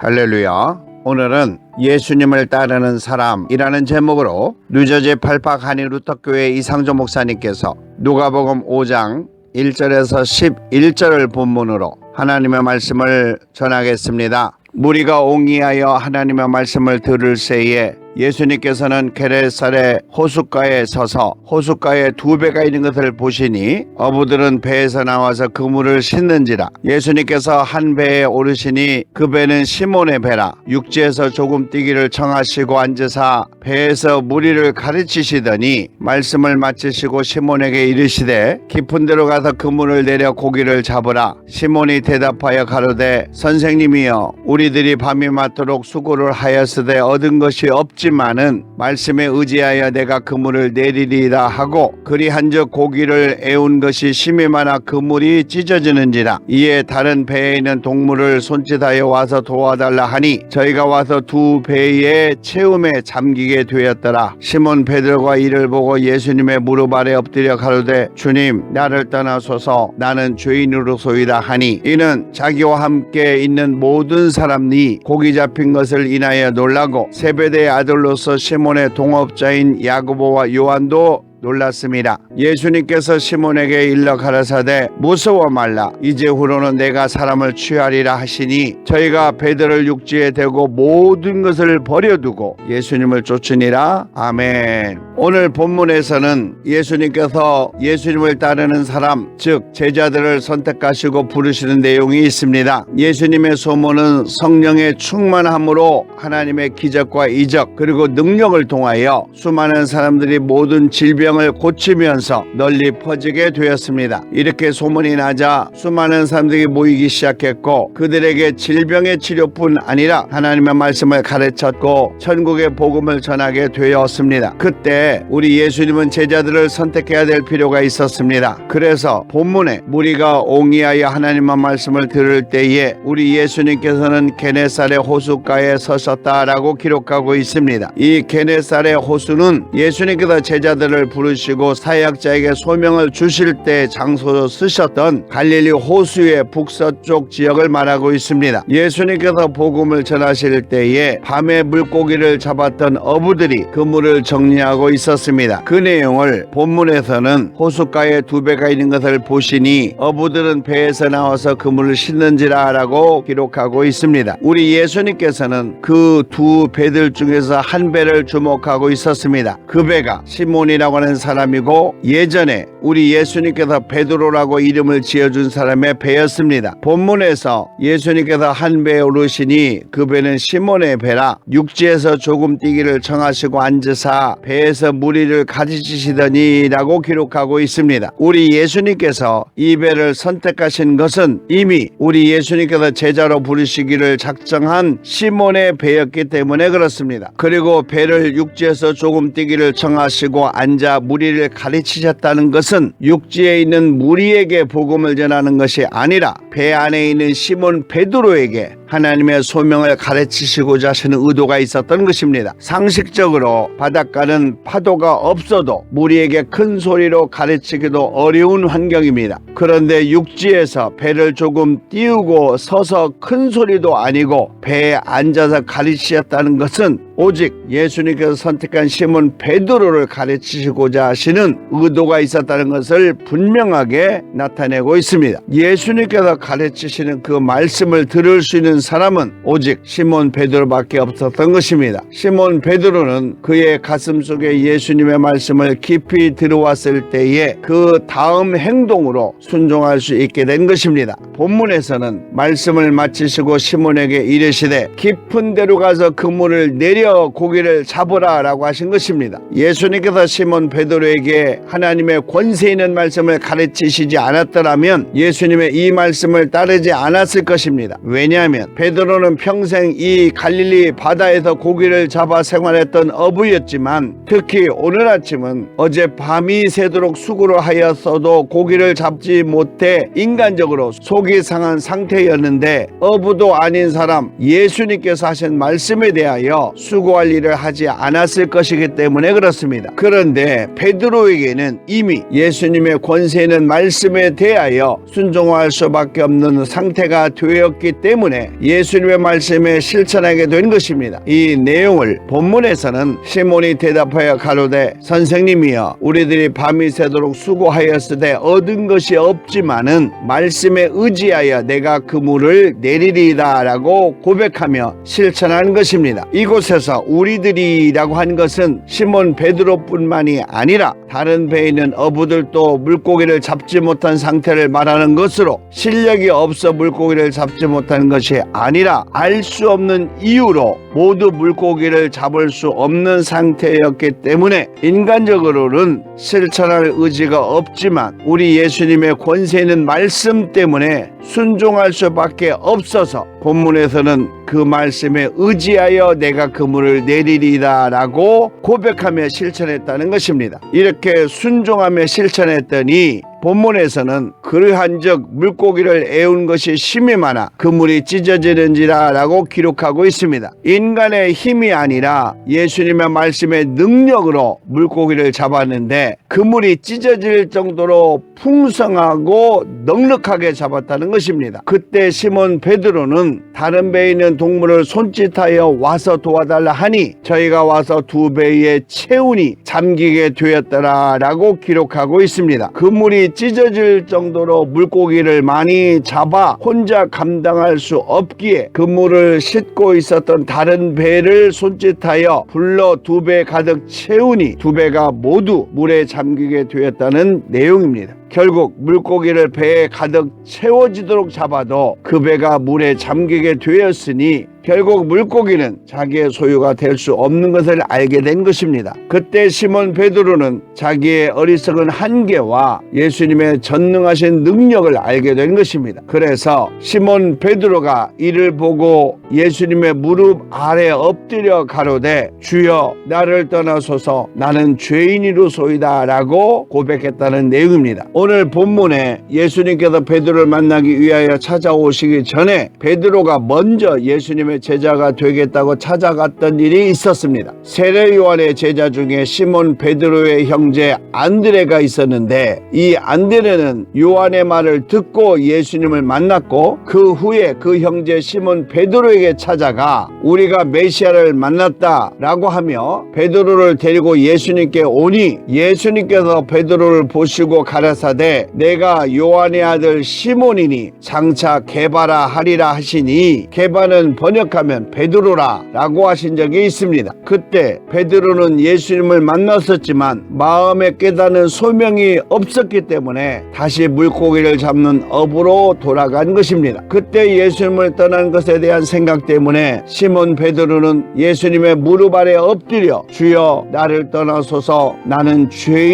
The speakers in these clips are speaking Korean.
할렐루야. 오늘은 예수님을 따르는 사람이라는 제목으로 뉴저지 팔팍 한인루터교회 이상조 목사님께서 누가복음 5장 1절에서 11절을 본문으로 하나님의 말씀을 전하겠습니다. 무리가 옹이하여 하나님의 말씀을 들을 새에 예수님께서는 게네사렛 호숫가에 서서 호숫가에 두 배가 있는 것을 보시니 어부들은 배에서 나와서 그물을 싣는지라. 예수님께서 한 배에 오르시니 그 배는 시몬의 배라. 육지에서 조금 뛰기를 청하시고 앉으사 배에서 무리를 가르치시더니 말씀을 마치시고 시몬에게 이르시되 깊은 데로 가서 그물을 내려 고기를 잡으라. 시몬이 대답하여 가로되 선생님이여 우리들이 밤이 맞도록 수고를 하였으되 얻은 것이 없지만은 말씀에 의지하여 내가 그물을 내리리라 하고 그리한즉 고기를 애운 것이 심히 많아 그물이 찢어지는지라. 이에 다른 배에 있는 동물을 손짓하여 와서 도와달라 하니 저희가 와서 두 배의 채움에 잠기게 되었더라. 시몬 베드로가 이를 보고 예수님의 무릎 아래 엎드려 가로되 주님 나를 떠나소서 나는 죄인으로소이다 하니 이는 자기와 함께 있는 모든 사람이 고기 잡힌 것을 인하여 놀라고 세베대의 아들로서 시몬의 동업자인 야고보와 요한도 놀랐습니다. 예수님께서 시몬에게 일러 가라사대 무서워 말라. 이제 후로는 내가 사람을 취하리라 하시니 저희가 배들을 육지에 대고 모든 것을 버려두고 예수님을 쫓으니라. 아멘. 오늘 본문에서는 예수님께서 예수님을 따르는 사람 즉 제자들을 선택하시고 부르시는 내용이 있습니다. 예수님의 소문은 성령의 충만함으로 하나님의 기적과 이적 그리고 능력을 통하여 수많은 사람들이 모든 질병을 고치면서 널리 퍼지게 되었습니다. 이렇게 소문이 나자 수많은 사람들이 모이기 시작했고 그들에게 질병의 치료뿐 아니라 하나님의 말씀을 가르쳤고 천국의 복음을 전하게 되었습니다. 그때 우리 예수님은 제자들을 선택해야 될 필요가 있었습니다. 그래서 본문에 무리가 옹이하여 하나님의 말씀을 들을 때에 우리 예수님께서는 게네사렛 호숫가에 서셨다라고 기록하고 있습니다. 이 게네사렛 호수는 예수님께서 제자들을 부르시고 사역자에게 소명을 주실 때 장소로 쓰셨던 갈릴리 호수의 북서쪽 지역을 말하고 있습니다. 예수님께서 복음을 전하실 때에 밤에 물고기를 잡았던 어부들이 그물을 정리하고 있었습니다. 그 내용을 본문에서는 호숫가에 두 배가 있는 것을 보시니 어부들은 배에서 나와서 그물을 싣는지라 라고 기록하고 있습니다. 우리 예수님께서는 그 두 배들 중에서 한 배를 주목하고 있었습니다. 그 배가 시몬이라고 하는 사람이고 예전에 우리 예수님께서 베드로라고 이름을 지어준 사람의 배였습니다. 본문에서 예수님께서 한 배에 오르시니 그 배는 시몬의 배라. 육지에서 조금 뛰기를 청하시고 앉으사 배에서 무리를 가르치시더니 라고 기록하고 있습니다. 우리 예수님께서 이 배를 선택하신 것은 이미 우리 예수님께서 제자로 부르시기를 작정한 시몬의 배였기 때문에 그렇습니다. 그리고 배를 육지에서 조금 뛰기를 청하시고 앉아 무리를 가르치셨다는 것은 육지에 있는 무리에게 복음을 전하는 것이 아니라 배 안에 있는 시몬 베드로에게 하나님의 소명을 가르치시고자 하시는 의도가 있었던 것입니다. 상식적으로 바닷가는 파도가 없어도 무리에게 큰 소리로 가르치기도 어려운 환경입니다. 그런데 육지에서 배를 조금 띄우고 서서 큰 소리도 아니고 배에 앉아서 가르치셨다는 것은 오직 예수님께서 선택한 시몬 베드로를 가르치시고자 하시는 의도가 있었다는 것을 분명하게 나타내고 있습니다. 예수님께서 가르치시는 그 말씀을 들을 수 있는 사람은 오직 시몬 베드로밖에 없었던 것입니다. 시몬 베드로는 그의 가슴 속에 예수님의 말씀을 깊이 들어왔을 때에 그 다음 행동으로 순종할 수 있게 된 것입니다. 본문에서는 말씀을 마치시고 시몬에게 이르시되 깊은 데로 가서 그물을 내려 고기를 잡으라 라고 하신 것입니다. 예수님께서 시몬 베드로에게 하나님의 권세 있는 말씀을 가르치시지 않았더라면 예수님의 이 말씀을 따르지 않았을 것입니다. 왜냐하면 베드로는 평생 이 갈릴리 바다에서 고기를 잡아 생활했던 어부였지만 특히 오늘 아침은 어제 밤이 새도록 수고를 하였어도 고기를 잡지 못해 인간적으로 속이 상한 상태였는데 어부도 아닌 사람 예수님께서 하신 말씀에 대하여 수고할 일을 하지 않았을 것이기 때문에 그렇습니다. 그런데 때문에 베드로에게는 이미 예수님의 권세 있는 말씀에 대하여 순종할 수밖에 없는 상태가 되었기 때문에 예수님의 말씀에 실천하게 된 것입니다. 이 내용을 본문에서는 시몬이 대답하여 가로되 선생님이여 우리들이 밤이 새도록 수고하였으되 얻은 것이 없지만은 말씀에 의지하여 내가 그물을 내리리이다 라고 고백하며 실천하는 것입니다. 이곳에서 우리들이라고 한 것은 시몬 베드로뿐만이 아니라 다른 배에 있는 어부들도 물고기를 잡지 못한 상태를 말하는 것으로 실력이 없어 물고기를 잡지 못하는 것이 아니라 알 수 없는 이유로 모두 물고기를 잡을 수 없는 상태였기 때문에 인간적으로는 실천할 의지가 없지만 우리 예수님의 권세 있는 말씀 때문에 순종할 수밖에 없어서 본문에서는 그 말씀에 의지하여 내가 그물을 내리리다 라고 고백하며 실천했다는 것입니다. 이렇게 순종하며 실천했더니 본문에서는 그러한즉 물고기를 애운 것이 심히 많아 그물이 찢어지는지라 라고 기록하고 있습니다. 인간의 힘이 아니라 예수님의 말씀의 능력으로 물고기를 잡았는데 그물이 찢어질 정도로 풍성하고 넉넉하게 잡았다는 것입니다. 그때 시몬 베드로는 다른 배에 있는 동물을 손짓하여 와서 도와달라 하니 저희가 와서 두 배에 채우니 잠기게 되었더라 라고 기록하고 있습니다. 그물이 찢어질 정도로 물고기를 많이 잡아 혼자 감당할 수 없기에 그물을 싣고 있었던 다른 배를 손짓하여 불러 두 배 가득 채우니 두 배가 모두 물에 잠기게 되었다는 내용입니다. 결국 물고기를 배에 가득 채워지도록 잡아도 그 배가 물에 잠기게 되었으니 결국 물고기는 자기의 소유가 될 수 없는 것을 알게 된 것입니다. 그때 시몬 베드로는 자기의 어리석은 한계와 예수님의 전능하신 능력을 알게 된 것입니다. 그래서 시몬 베드로가 이를 보고 예수님의 무릎 아래 엎드려 가로되 주여 나를 떠나소서 나는 죄인이로소이다 라고 고백했다는 내용입니다. 오늘 본문에 예수님께서 베드로를 만나기 위하여 찾아오시기 전에 베드로가 먼저 예수님의 제자가 되겠다고 찾아갔던 일이 있었습니다. 세례 요한의 제자 중에 시몬 베드로의 형제 안드레가 있었는데 이 안드레는 요한의 말을 듣고 예수님을 만났고 그 후에 그 형제 시몬 베드로에게 찾아가 우리가 메시아를 만났다 라고 하며 베드로를 데리고 예수님께 오니 예수님께서 베드로를 보시고 가라사대 내가 요한의 아들 시몬이니 장차 게바라 하리라 하시니 게바는 번역하면 베드로라 라고 하신 적이 있습니다. 그때 베드로는 예수님을 만났었지만 마음에 깨닫는 소명이 없었기 때문에 다시 물고기를 잡는 업으로 돌아간 것입니다. 그때 예수님을 떠난 것에 대한 생각 때문에 시몬 베드로는 예수님의 무릎 아래 엎드려 주여 나를 떠나소서 나는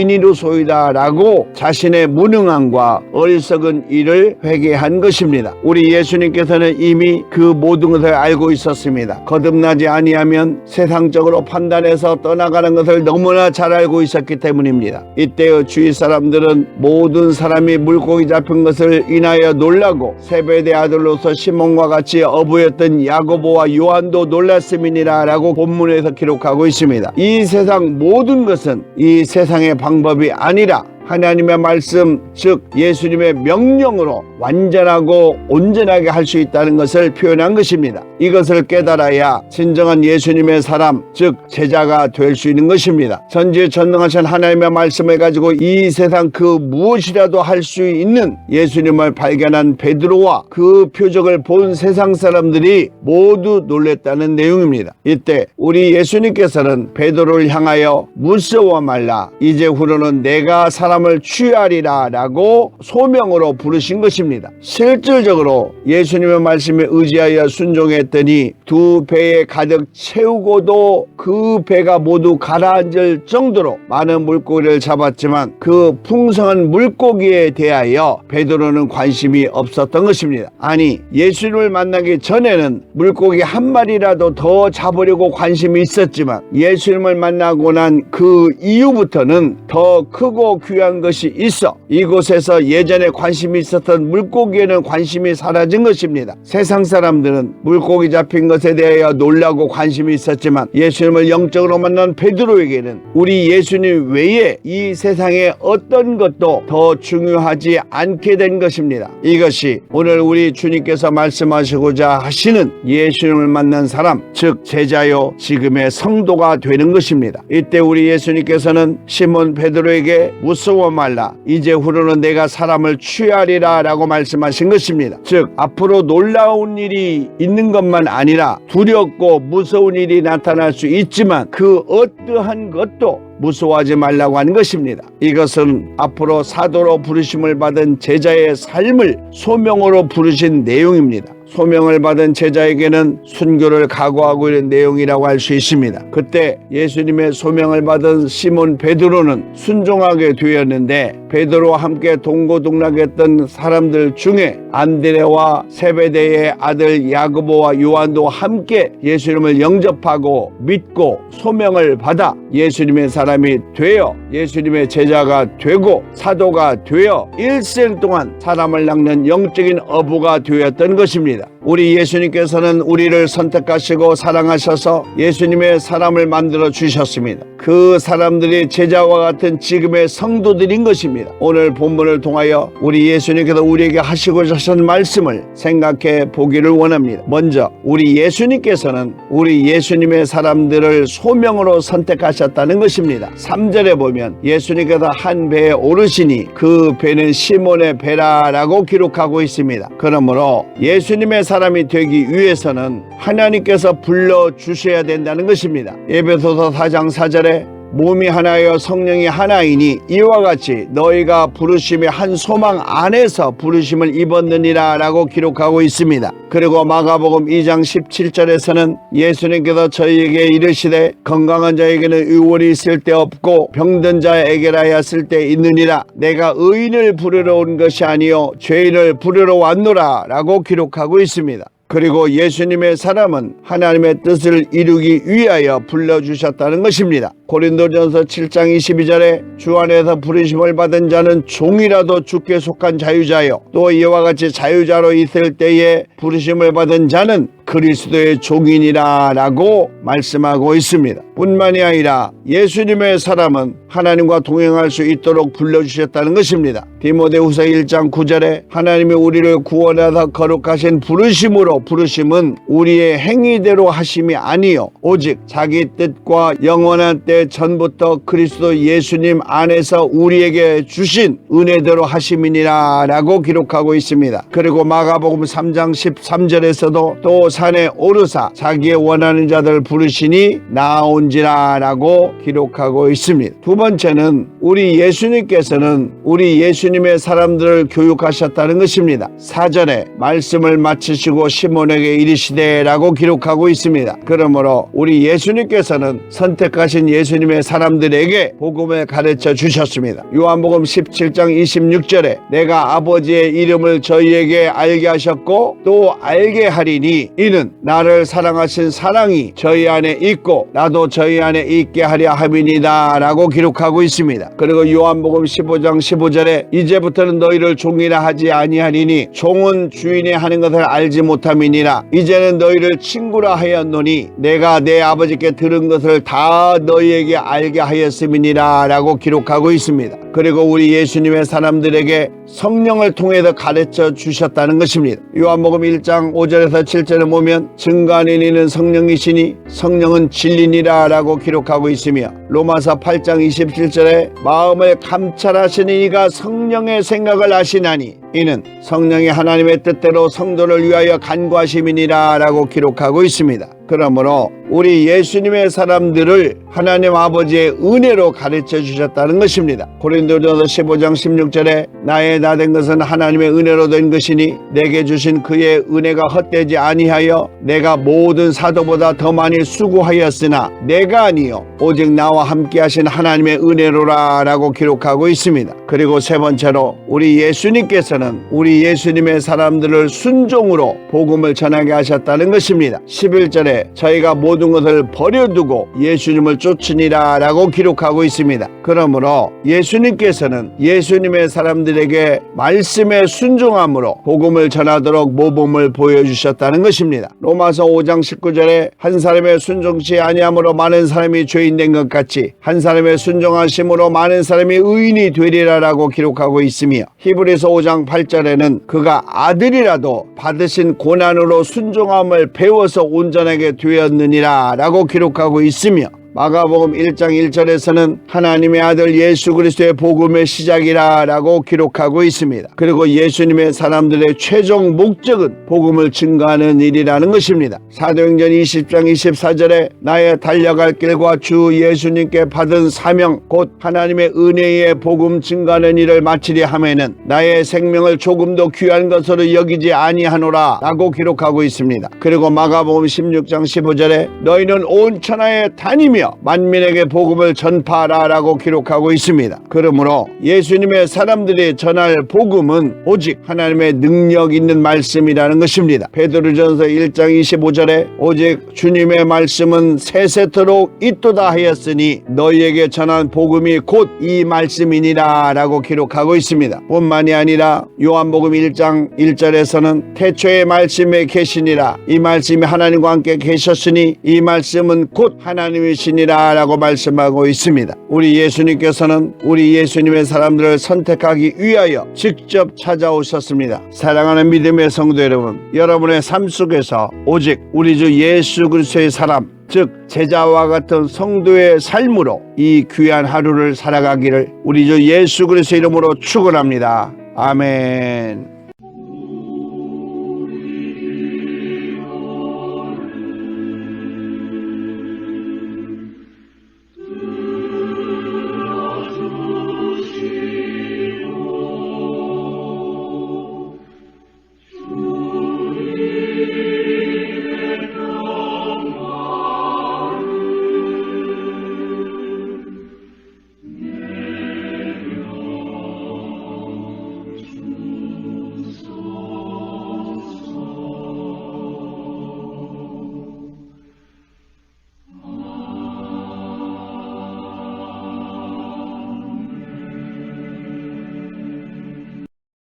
죄인이로소이다 라고 자신의 무능함과 어리석은 일을 회개한 것입니다. 우리 예수님께서는 이미 그 모든 것을 알고 있었습니다. 거듭나지 아니하면 세상적으로 판단해서 떠나가는 것을 너무나 잘 알고 있었기 때문입니다. 이때의 주위 사람들은 모든 사람이 물고기 잡힌 것을 인하여 놀라고 세베대 아들로서 시몬과 같이 어부였던 야고보와 요한도 놀랐음이니라 라고 본문에서 기록하고 있습니다. 이 세상 모든 것은 이 세상의 방법이 아니라 하나님의 말씀 즉 예수님의 명령으로 완전하고 온전하게 할 수 있다는 것을 표현한 것입니다. 이것을 깨달아야 진정한 예수님의 사람 즉 제자가 될 수 있는 것입니다. 전지전능하신 하나님의 말씀을 가지고 이 세상 그 무엇이라도 할 수 있는 예수님을 발견한 베드로와 그 표적을 본 세상 사람들이 모두 놀랬다는 내용입니다. 이때 우리 예수님께서는 베드로를 향하여 무서워 말라 이제후로는 내가 사람을 취하리라 라고 소명으로 부르신 것입니다. 실질적으로 예수님의 말씀에 의지하여 순종했더니 두 배에 가득 채우고도 그 배가 모두 가라앉을 정도로 많은 물고기를 잡았지만 그 풍성한 물고기에 대하여 베드로는 관심이 없었던 것입니다. 아니 예수님을 만나기 전에는 물고기 한 마리라도 더 잡으려고 관심이 있었지만 예수님을 만나고 난 그 이후부터는 더 크고 귀한 중요한 것이 있어 이곳에서 예전에 관심이 있었던 물고기에는 관심이 사라진 것입니다. 세상 사람들은 물고기 잡힌 것에 대하여 놀라고 관심이 있었지만 예수님을 영적으로 만난 베드로에게는 우리 예수님 외에 이 세상에 어떤 것도 더 중요하지 않게 된 것입니다. 이것이 오늘 우리 주님께서 말씀하시고자 하시는 예수님을 만난 사람, 즉 제자요 지금의 성도가 되는 것입니다. 이때 우리 예수님께서는 시몬 베드로에게 무서워 말라, 이제후로는 내가 사람을 취하리라 라고 말씀하신 것입니다. 즉 앞으로 놀라운 일이 있는 것만 아니라 두렵고 무서운 일이 나타날 수 있지만 그 어떠한 것도 무서워하지 말라고 하는 것입니다. 이것은 앞으로 사도로 부르심을 받은 제자의 삶을 소명으로 부르신 내용입니다. 소명을 받은 제자에게는 순교를 각오하고 있는 내용이라고 할 수 있습니다. 그때 예수님의 소명을 받은 시몬 베드로는 순종하게 되었는데 베드로와 함께 동고동락했던 사람들 중에 안드레와 세베대의 아들 야고보와 요한도 함께 예수님을 영접하고 믿고 소명을 받아 예수님의 사람이 되어 예수님의 제자가 되고 사도가 되어 일생 동안 사람을 낚는 영적인 어부가 되었던 것입니다. 우리 예수님께서는 우리를 선택하시고 사랑하셔서 예수님의 사람을 만들어 주셨습니다. 그 사람들이 제자와 같은 지금의 성도들인 것입니다. 오늘 본문을 통하여 우리 예수님께서 우리에게 하시고자 하신 말씀을 생각해 보기를 원합니다. 먼저 우리 예수님께서는 우리 예수님의 사람들을 소명으로 선택하셨다는 것입니다. 3절에 보면 예수님께서 한 배에 오르시니 그 배는 시몬의 배라라고 기록하고 있습니다. 그러므로 예수님의 사람이 되기 위해서는 하나님께서 불러주셔야 된다는 것입니다. 에베소서 4장 4절에 몸이 하나여 성령이 하나이니 이와 같이 너희가 부르심의 한 소망 안에서 부르심을 입었느니라 라고 기록하고 있습니다. 그리고 마가복음 2장 17절에서는 예수님께서 저희에게 이르시되 건강한 자에게는 의원이 있을 때 없고 병든 자에게라야 쓸 때 있느니라, 내가 의인을 부르러 온 것이 아니요 죄인을 부르러 왔노라 라고 기록하고 있습니다. 그리고 예수님의 사람은 하나님의 뜻을 이루기 위하여 불러주셨다는 것입니다. 고린도전서 7장 22절에 주 안에서 부르심을 받은 자는 종이라도 주께 속한 자유자요 또 이와 같이 자유자로 있을 때에 부르심을 받은 자는 그리스도의 종이니라 라고 말씀하고 있습니다. 뿐만이 아니라 예수님의 사람은 하나님과 동행할 수 있도록 불러주셨다는 것입니다. 디모데후서 1장 9절에 하나님이 우리를 구원하사 거룩하신 부르심으로, 부르심은 우리의 행위대로 하심이 아니요 오직 자기 뜻과 영원한 때 전부터 그리스도 예수님 안에서 우리에게 주신 은혜대로 하심이니라 라고 기록하고 있습니다. 그리고 마가복음 3장 13절에서도 또 산에 오르사 자기의 원하는 자들 부르시니 나온지라 라고 기록하고 있습니다. 두 번째는 우리 예수님께서는 우리 예수님의 사람들을 교육하셨다는 것입니다. 4절에 말씀을 마치시고 시몬에게 이르시되 라고 기록하고 있습니다. 그러므로 우리 예수님께서는 선택하신 예수님의 사람들에게 복음을 가르쳐 주셨습니다. 요한복음 17장 26절에 내가 아버지의 이름을 저희에게 알게 하셨고 또 알게 하리니 이는 나를 사랑하신 사랑이 저희 안에 있고 나도 저희 안에 있게 하려 함이니이다 라고 기록하고 있습니다. 그리고 요한복음 15장 15절에 이제부터는 너희를 종이라 하지 아니하리니 종은 주인이 하는 것을 알지 못함이니라, 이제는 너희를 친구라 하였노니 내가 내 아버지께 들은 것을 다 너희에게 알게 하였음이니라 라고 기록하고 있습니다. 그리고 우리 예수님의 사람들에게 성령을 통해서 가르쳐 주셨다는 것입니다. 요한복음 1장 5절에서 7절에 보면 증거하는 이는 성령이시니 성령은 진리니라 라고 기록하고 있으며 로마서 8장 27절에 마음을 감찰하시는 이가 성령의 생각을 아시나니 이는 성령이 하나님의 뜻대로 성도를 위하여 간구하심이니라 라고 기록하고 있습니다. 그러므로 우리 예수님의 사람들을 하나님 아버지의 은혜로 가르쳐 주셨다는 것입니다. 고린도전서 15장 16절에 나의 나 된 것은 하나님의 은혜로 된 것이니 내게 주신 그의 은혜가 헛되지 아니하여 내가 모든 사도보다 더 많이 수고하였으나 내가 아니요 오직 나와 함께 하신 하나님의 은혜로라 라고 기록하고 있습니다. 그리고 세 번째로 우리 예수님께서는 우리 예수님의 사람들을 순종으로 복음을 전하게 하셨다는 것입니다. 11절에 10절에 저희가 모든 것을 버려두고 예수님을 쫓으니라 라고 기록하고 있습니다. 그러므로 예수님께서는 예수님의 사람들에게 말씀에 순종함으로 복음을 전하도록 모범을 보여주셨다는 것입니다. 로마서 5장 19절에 한 사람의 순종치 아니함으로 많은 사람이 죄인된 것 같이 한 사람의 순종하심으로 많은 사람이 의인이 되리라 라고 기록하고 있으며 히브리서 5장 8절에는 그가 아들이라도 받으신 고난으로 순종함을 배워서 온전하게 되었느니라 라고 기록하고 있으며 마가복음 1장 1절에서는 하나님의 아들 예수 그리스도의 복음의 시작이라 라고 기록하고 있습니다. 그리고 예수님의 사람들의 최종 목적은 복음을 증거하는 일이라는 것입니다. 사도행전 20장 24절에 나의 달려갈 길과 주 예수님께 받은 사명 곧 하나님의 은혜의 복음 증거하는 일을 마치리 하면은 나의 생명을 조금도 귀한 것으로 여기지 아니하노라 라고 기록하고 있습니다. 그리고 마가복음 16장 15절에 너희는 온 천하에 다니며 만민에게 복음을 전파하라 라고 기록하고 있습니다. 그러므로 예수님의 사람들이 전할 복음은 오직 하나님의 능력 있는 말씀이라는 것입니다. 베드로전서 1장 25절에 오직 주님의 말씀은 세세토록 있도다 하였으니 너희에게 전한 복음이 곧 이 말씀이니라 라고 기록하고 있습니다. 뿐만이 아니라 요한복음 1장 1절에서는 태초의 말씀에 계시니라 이 말씀이 하나님과 함께 계셨으니 이 말씀은 곧 하나님이시니라 라고 말씀하고 있습니다. 우리 예수님께서는 우리 예수님의 사람들을 선택하기 위하여 직접 찾아오셨습니다. 사랑하는 믿음의 성도 여러분, 여러분의 삶 속에서 오직 우리 주 예수 그리스도의 사람 즉 제자와 같은 성도의 삶으로 이 귀한 하루를 살아가기를 우리 주 예수 그리스도의 이름으로 축원합니다. 아멘.